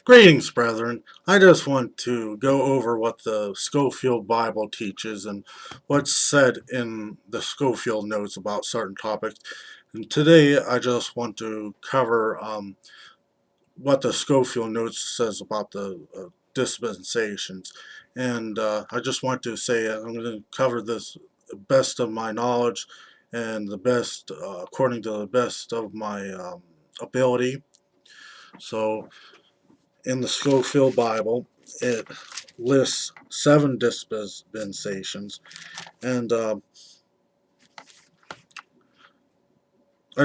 Greetings, brethren. I just want to go over what the Scofield Bible teaches and what's said in the Scofield notes about certain topics. And today I just want to cover what the Scofield notes says about the dispensations. And I just want to say I'm going to cover this the best of my knowledge and the best, according to the best of my ability. So, in the Scofield Bible, it lists 7 dispensations, and I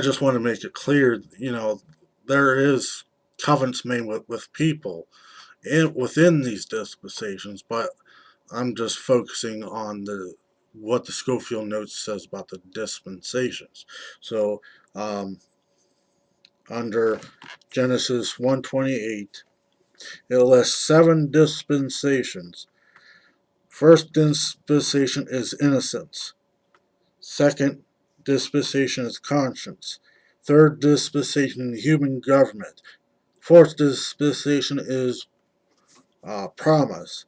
just want to make it clear, there is covenants made with people within these dispensations, but I'm just focusing on the what the Scofield notes says about the dispensations. So, um, under Genesis 1:28, it lists 7 dispensations. First dispensation is innocence. Second dispensation is conscience. Third dispensation is human government. Fourth dispensation is promise.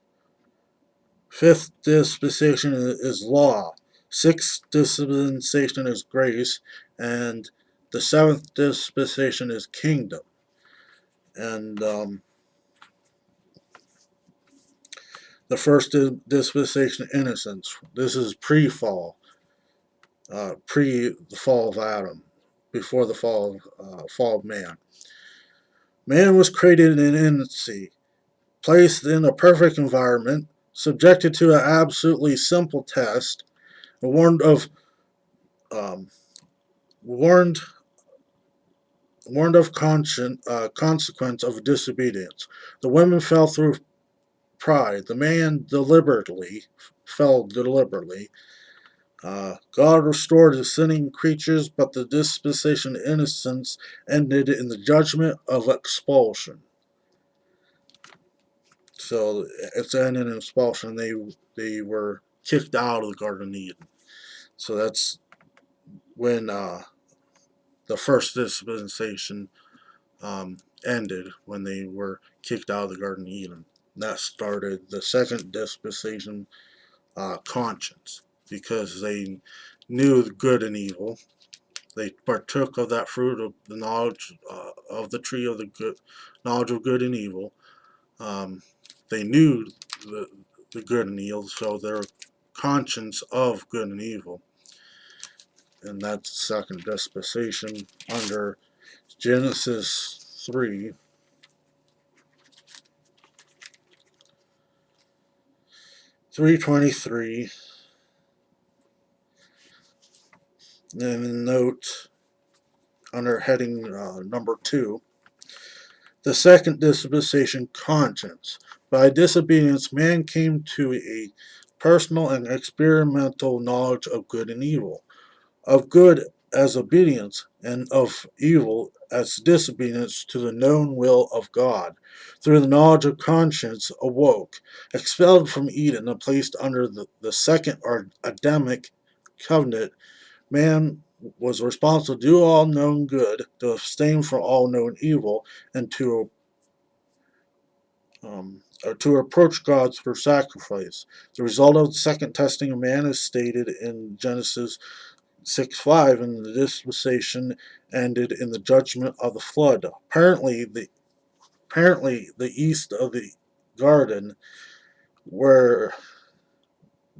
Fifth dispensation is law. Sixth dispensation is grace. And the seventh dispensation is kingdom. And the first dispensation, innocence. This is pre the fall of Adam, before the fall of man. Man was created in infancy, placed in a perfect environment, subjected to an absolutely simple test, and um, warned warned of consequence of disobedience. The women fell through pride. The man fell deliberately. God restored the sinning creatures, but the dispensation of innocence ended in the judgment of expulsion. So it's ended in expulsion. They were kicked out of the Garden of Eden. So that's when the first dispensation ended, when they were kicked out of the Garden of Eden. And that started the second dispensation, conscience, because they knew good and evil. They partook of that fruit of the knowledge of the tree of the good knowledge of good and evil. Um, they knew the, the good and evil, so their conscience of good and evil. And that's the second dispensation under Genesis 3. 3:23, and note under heading number 2, the second dispensation, conscience. By disobedience, man came to a personal and experimental knowledge of good and evil, of good as obedience, and of evil as disobedience to the known will of God. Through the knowledge of conscience, awoke, expelled from Eden, and placed under the second or Adamic covenant. Man was responsible to do all known good, to abstain from all known evil, and to approach God through sacrifice. The result of the second testing of man is stated in Genesis 6:5, and the dispensation ended in the judgment of the flood. Apparently, the east of the garden, where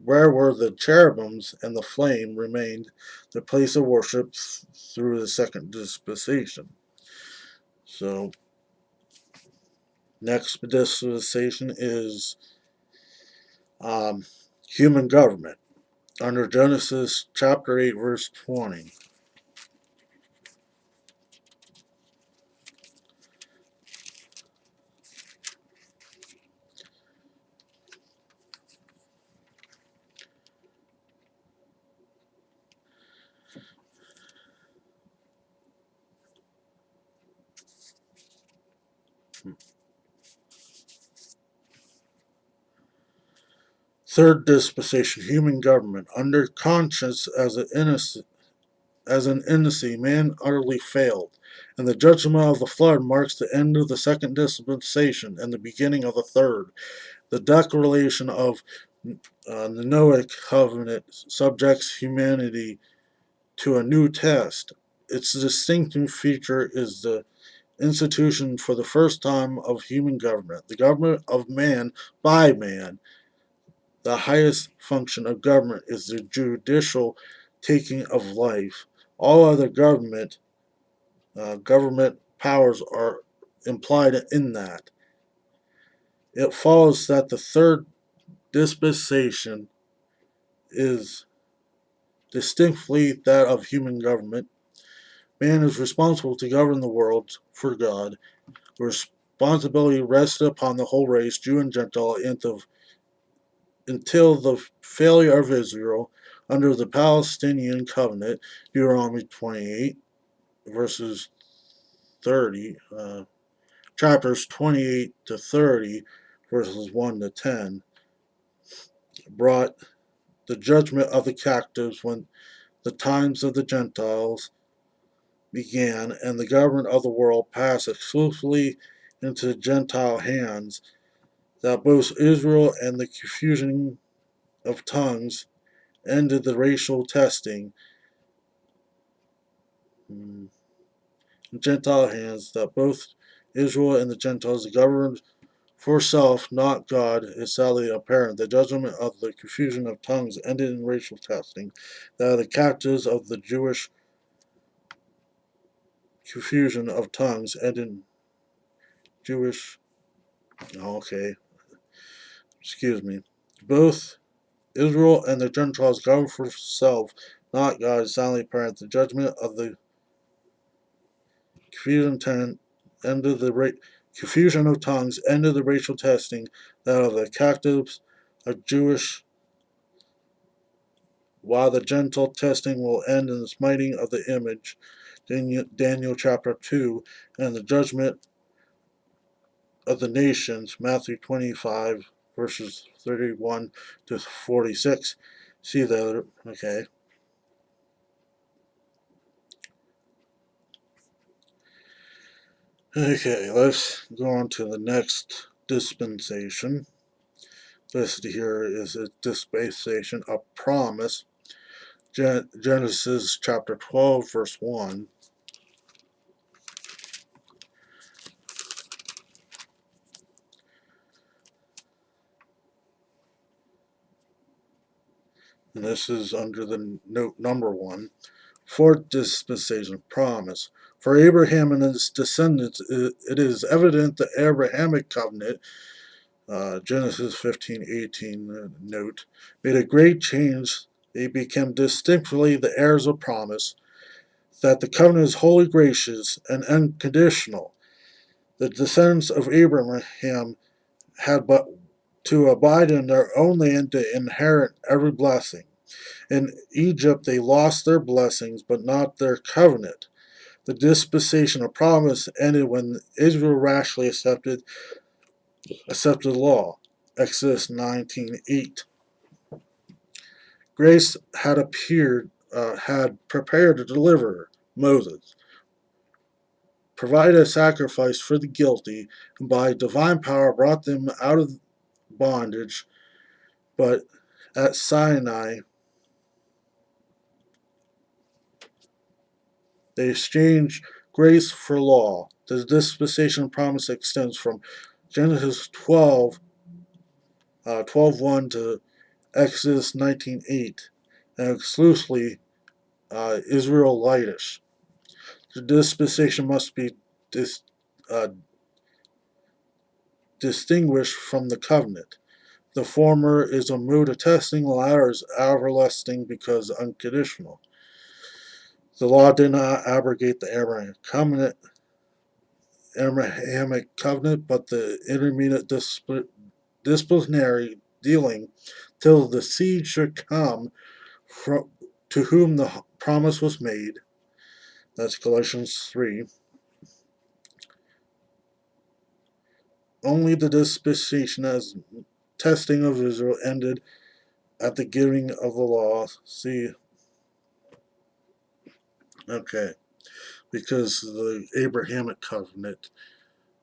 were the cherubims and the flame, remained the place of worship through the second dispensation. So, next dispensation is um, human government under Genesis chapter 8, verse 20. Third dispensation, human government under conscience as an innocent. as an infancy, man utterly failed, and the judgment of the flood marks the end of the second dispensation and the beginning of the third. The declaration of the Noahic covenant subjects humanity to a new test. Its distinctive feature is the institution for the first time of human government, the government of man by man. The highest function of government is the judicial taking of life. All other government powers are implied in that. It follows that the third dispensation is distinctly that of human government. Man is responsible to govern the world for God. Responsibility rested upon the whole race, Jew and Gentile, until the failure of Israel under the Palestinian covenant, Deuteronomy 28, verses 30, chapters 28 to 30, verses 1 to 10, brought the judgment of the captives when the times of the Gentiles began and the government of the world passed exclusively into Gentile hands, that both Israel and the confusion of tongues ended the racial testing. Gentile hands, that both Israel and the Gentiles governed for self, not God, is sadly apparent. The judgment of the confusion of tongues ended in racial testing. That the captives of the Jewish confusion of tongues ended in Jewish. Okay, excuse me. Both Israel and the Gentiles govern for self, not God, is sadly apparent. The judgment of the ended the confusion of tongues ended the racial testing. That of the captives of Jewish, while the Gentile testing will end in the smiting of the image, Daniel chapter 2, and the judgment of the nations, Matthew 25, verses 31 to 46. See that? Okay. Okay, let's go on to the next dispensation. Listed here is a dispensation of promise. Genesis chapter 12, verse 1. And this is under the note number 1. Fourth dispensation of promise. For Abraham and his descendants, it is evident the Abrahamic covenant, Genesis 15:18 note, made a great change. They became distinctly the heirs of promise, that the covenant is wholly gracious and unconditional. The descendants of Abraham had but to abide in their own land to inherit every blessing. In Egypt they lost their blessings, but not their covenant. The dispensation of promise ended when Israel rashly accepted the law. Exodus 19:8. Grace had prepared to deliver Moses, provided a sacrifice for the guilty, and by divine power brought them out of bondage. But at Sinai, they exchanged grace for law. The dispensation of promise extends from Genesis 12:1 to Exodus 19:8, and exclusively Israelitish. The dispensation must be dis, uh, distinguished from the covenant. The former is a mood of testing, the latter is everlasting because unconditional. The law did not abrogate the Abrahamic covenant, but the intermediate disciplinary dealing till the seed should come from, to whom the promise was made. That's Galatians 3. Only the dispensation as testing of Israel ended at the giving of the law. See Okay, because the Abrahamic covenant,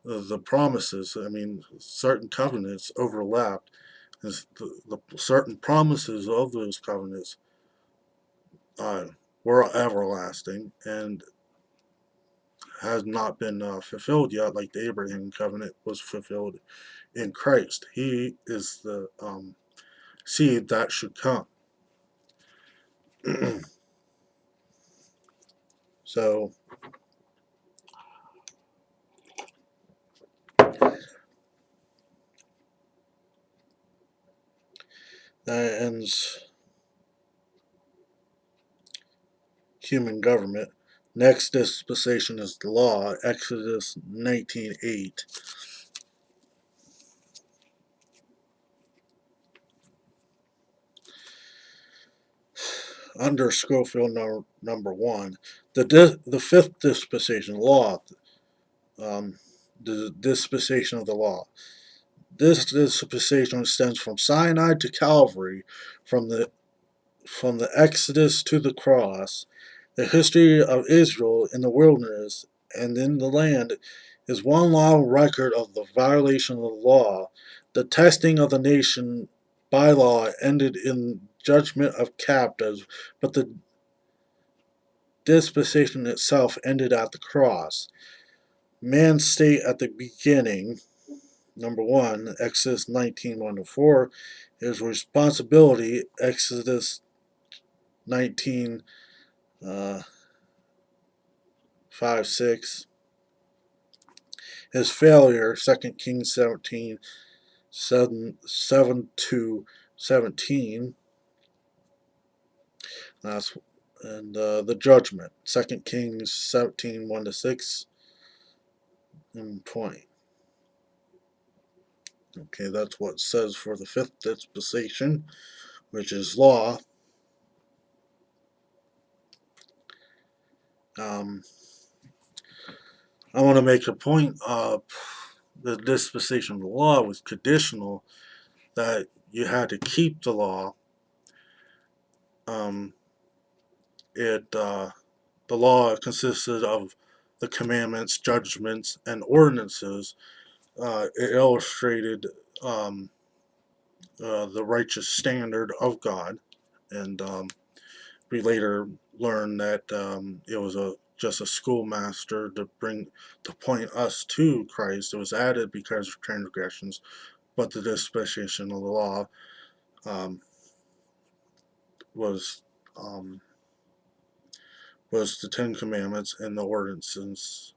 the promises, I mean, certain covenants overlapped. The certain promises of those covenants uh, were everlasting and has not been fulfilled yet, like the Abraham covenant was fulfilled in Christ. He is the seed that should come. So that ends human government. Next dispensation is the law, Exodus 19:8. Under Scofield number 1, the fifth dispensation, law, um, the dispensation of the law. This dispensation extends from Sinai to Calvary, from the Exodus to the cross. The history of Israel in the wilderness and in the land is one long record of the violation of the law. The testing of the nation by law ended in judgment of captives, but the dispensation itself ended at the cross. Man's state at the beginning, number 1, Exodus 19:1-4, his responsibility, Exodus 19, 5-6. His failure, 2 Kings 17, 7-17. That's and the judgment, 2 Kings 17, 1-6 and 20. Okay, that's what it says for the fifth dispensation, which is law. Um, I want to make a point of the dispensation of the law was conditional, that you had to keep the law. Um, the law consisted of the commandments, judgments, and ordinances. It illustrated um, the righteous standard of God, and we later learned that it was just a schoolmaster to point us to Christ. It was added because of transgressions, but the dispensation of the law um, was um, was the Ten Commandments and the ordinances.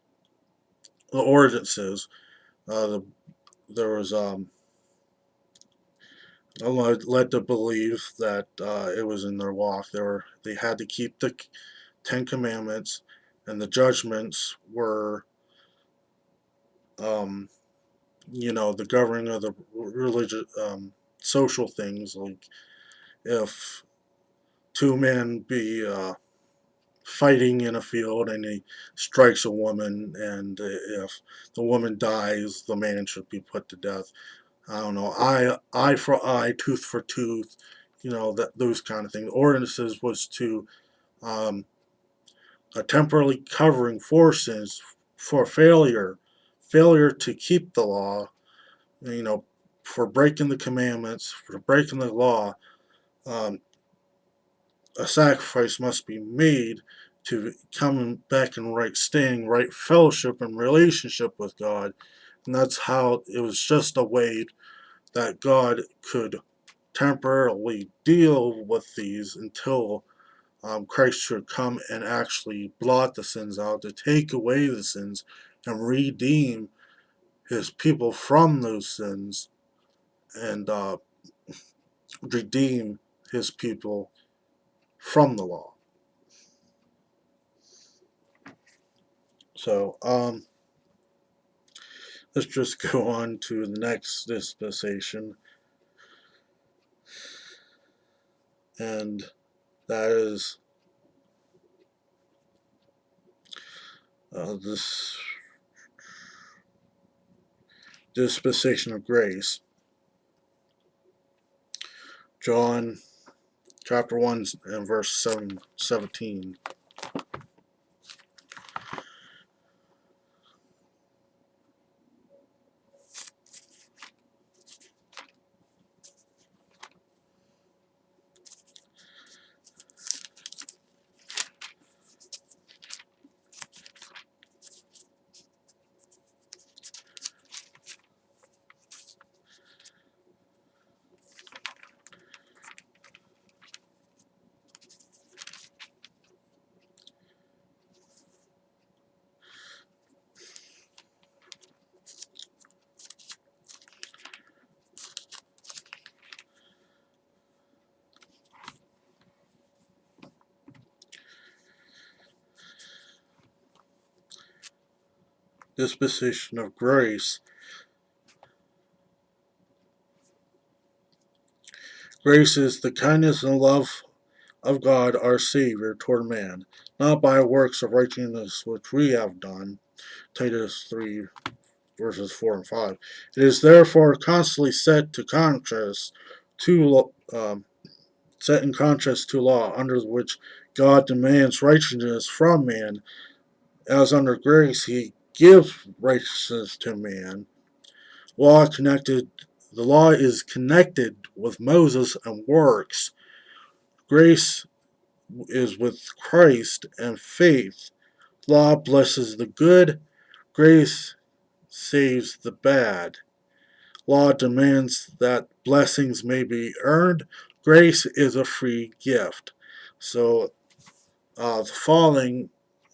The ordinances. There was led to believe that it was in their walk. They had to keep the Ten Commandments, and the judgments were, um, the governing of the religious, social things, like if two men be fighting in a field and he strikes a woman, and if the woman dies, the man should be put to death. I don't know, eye for eye, tooth for tooth, that those kind of things. Ordinances was to um, a temporarily covering for sins, for failure to keep the law, you know, for breaking the commandments, for breaking the law. Um, a sacrifice must be made to come back in right standing, right fellowship and relationship with God. And that's how it was just a way that God could temporarily deal with these until Christ should come and actually blot the sins out, to take away the sins and redeem his people from those sins, and redeem his people from the law. So let's just go on to the next dispensation, and that is this dispensation of grace. John chapter 1 and verse 17. dispensation of grace. Grace is the kindness and love of God our Savior toward man, not by works of righteousness which we have done. Titus 3 verses 4 and 5. It is therefore constantly set in contrast to law, under which God demands righteousness from man, as under grace he gives righteousness to man. Law connected the law is connected with Moses and works. Grace is with Christ and faith. Law blesses the good, grace saves the bad. Law demands that blessings may be earned. Grace is a free gift. So,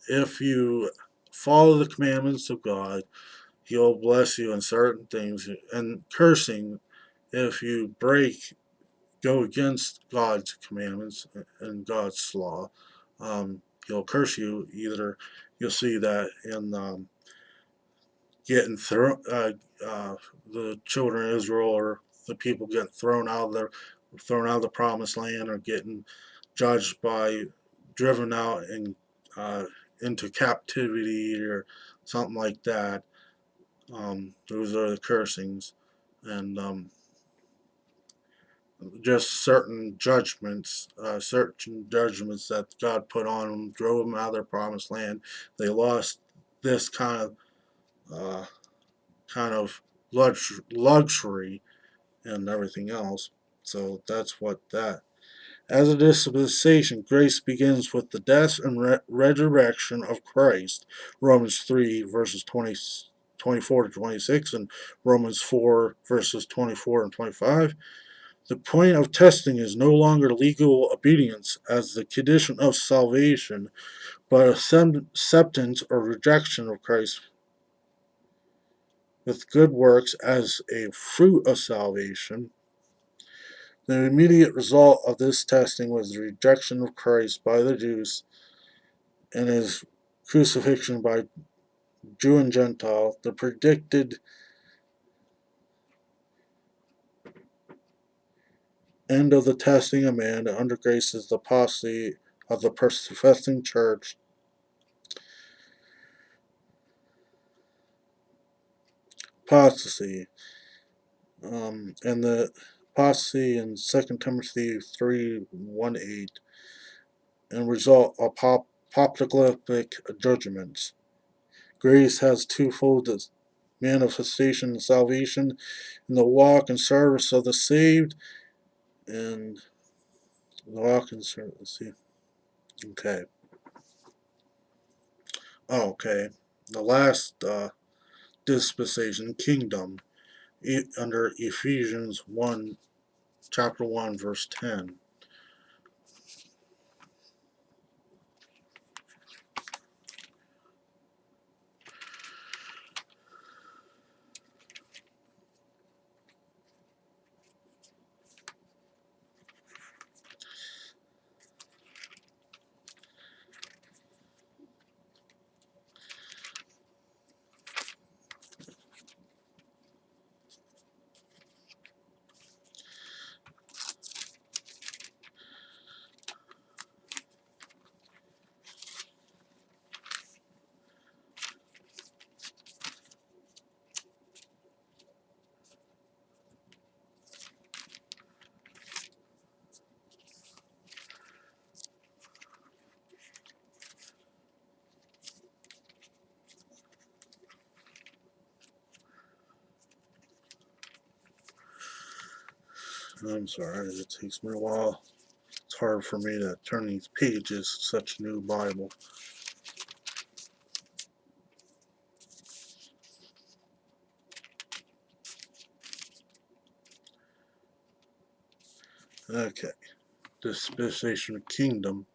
if you follow the commandments of God, He'll bless you in certain things. And cursing, if you go against God's commandments and God's law, He'll curse you. Either you'll see that in getting thrown, the children of Israel or the people getting thrown out of the promised land, or getting judged by driven out and into captivity or something like that. Those are the cursings, and just certain judgments that God put on them, drove them out of their promised land. They lost this uh, kind of luxury and everything else. So that's what that. As a dispensation, grace begins with the death and resurrection of Christ. Romans 3 verses 24 to 26 and Romans 4 verses 24 and 25. The point of testing is no longer legal obedience as the condition of salvation, but acceptance or rejection of Christ with good works as a fruit of salvation. The immediate result of this testing was the rejection of Christ by the Jews and his crucifixion by Jew and Gentile. The predicted end of the testing of man under grace is the apostasy of the professing church. Apostasy. And the apostasy in 2 Timothy 3:1-8 and result of apocalyptic judgments. Grace has twofold manifestation and salvation in the walk and service of the saved and the walk and service. Okay. Oh, okay. The last dispensation, kingdom, under Ephesians 1, chapter 1, verse 10. I'm sorry, it takes me a while. It's hard for me to turn these pages, such a new Bible. Okay, dispensation of kingdom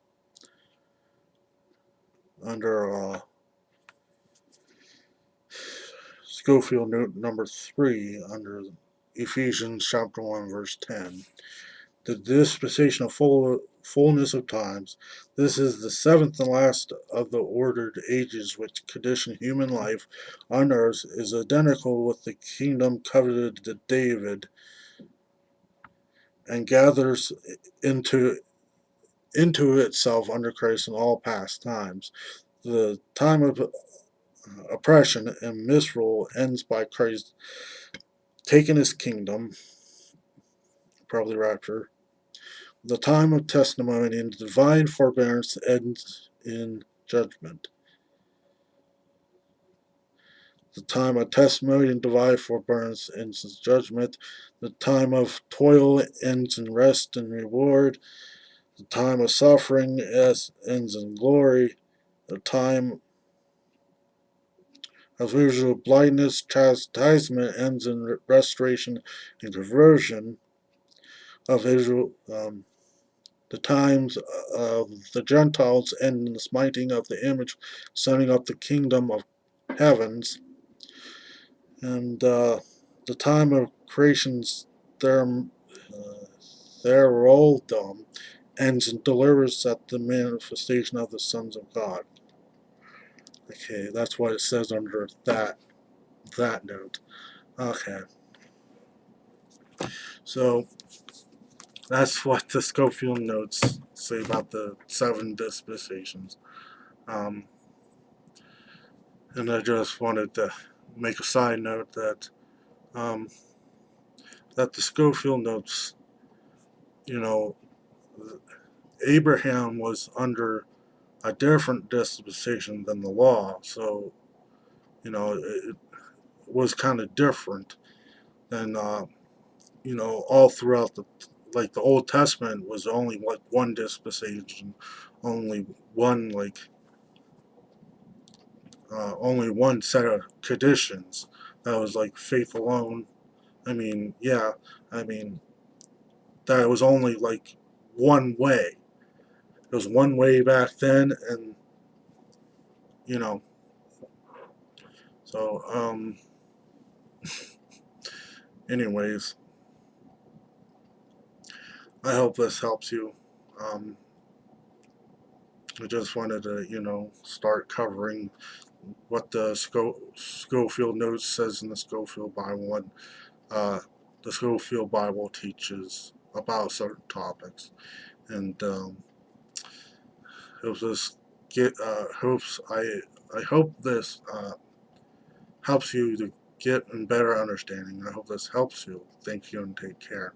under Scofield note number 3 under Ephesians chapter 1 verse 10. The dispensation of fullness of times. This is the seventh and last of the ordered ages which condition human life on earth is identical with the kingdom coveted to David and gathers into itself under Christ in all past times. The time of oppression and misrule ends by Christ taking his kingdom, probably rapture. The time of testimony and divine forbearance ends in judgment. The time of testimony and divine forbearance ends in judgment. The time of toil ends in rest and reward. The time of suffering ends in glory. The time of visual blindness, chastisement ends in restoration and conversion of Israel. The times of the Gentiles end in the smiting of the image, setting up the kingdom of heavens. And the time of creation's therodom ends and delivers at the manifestation of the sons of God. Okay, that's what it says under that note. Okay, so that's what the Scofield notes say about the seven dispensations. Um, and I just wanted to make a side note that um, that the Scofield notes, you know, Abraham was under a different dispensation than the law, so it was kind of different than all throughout the Old Testament was only like one dispensation, only one only one set of conditions that was like faith alone. I mean, yeah, I mean that was only like one way. It was one way back then, and you know, so anyways, I hope this helps you. Um, I just wanted to, start covering what the Scofield Notes says in the Scofield Bible, and the Scofield Bible teaches about certain topics, and hopes this I hope this helps you to get a better understanding. I hope this helps you. Thank you and take care.